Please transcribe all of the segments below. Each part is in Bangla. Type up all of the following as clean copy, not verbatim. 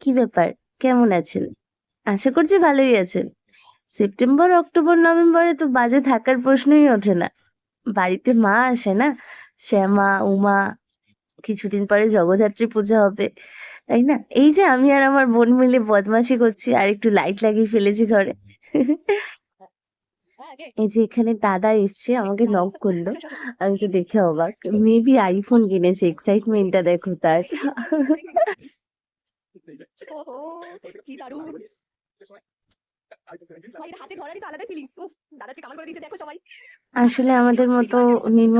কি ব্যাপার? কেমন আছেন? আশা করছি ভালোই আছেন। সেপ্টেম্বর, অক্টোবর, নভেম্বরে তো বাজে থাকার প্রশ্নই ওঠে না। বাড়িতে মা আসে না? শ্যামা, উমা, কিছুদিন পরে জগদ্ধাত্রী পূজা হবে। তাই না? এই যে আমি আর আমার বোন মিলে বদমাশি করছি আর একটু লাইট লাগিয়ে ফেলেছি ঘরে। এই যে এখানে দাদা এসছে আমাকে নক করলো। আমি তো দেখে অবাক। মেবি আইফোন কিনেছে, এক্সাইটমেন্টটা দেখো তার। ওহো! কি দারুণ! ভাই এর হাতে ধরারই তো আলাদাই ফিলিংস। উফ! দাদা যে কামাল করে দিয়েছে দেখো সবাই। আসলে আমাদের মতো নিম্ন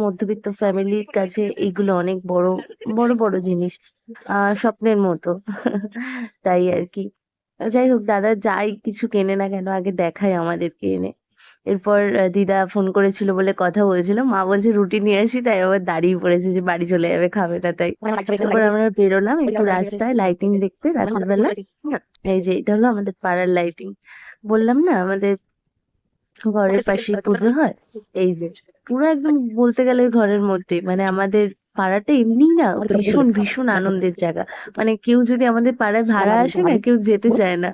মধ্যবিত্ত ফ্যামিলির কাছে এগুলো অনেক বড় বড় বড় জিনিস, স্বপ্নের মতো। তাই আর কি। যাই হোক, দাদা যাই কিছু কেনে না কেন আগে দেখায় আমাদেরকে এনে। এরপর দিদা ফোন করেছিল বলে কথা বলছিল, মা বলছে রুটি নিয়ে আসি, তাই আবার দাঁড়িয়ে পড়েছে যে বাড়ি চলে যাবে, খাবে না তাই। তারপর আমরা বেরোলাম একটু রাস্তায় লাইটিং দেখতে রাতের বেলা। এই যে এটা হলো আমাদের পাড়ার লাইটিং। বললাম না আমাদের ঘরের পাশেই পুজো হয়। এই যে পুরো একদম বলতে গেলে ঘরের মধ্যে, মানে আমাদের পাড়াটা এমনিই না ভীষণ ভীষণ আনন্দের জায়গা। মানে কেউ যদি আমাদের পাড়ায় ভাড়া আসে না, কেউ যেতে চায় না।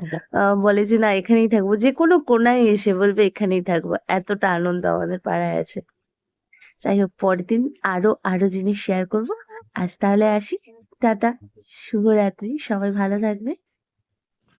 বলে যে না এখানেই থাকবো, যে কোনো কোনায় এসে বলবে এখানেই থাকবো, এতটা আনন্দ আমাদের পাড়ায় আছে। যাই হোক, পরের দিন আরো আরো জিনিস শেয়ার করবো। আজ তাহলে আসি। টাটা, শুভরাত্রি, সবাই ভালো থাকবে।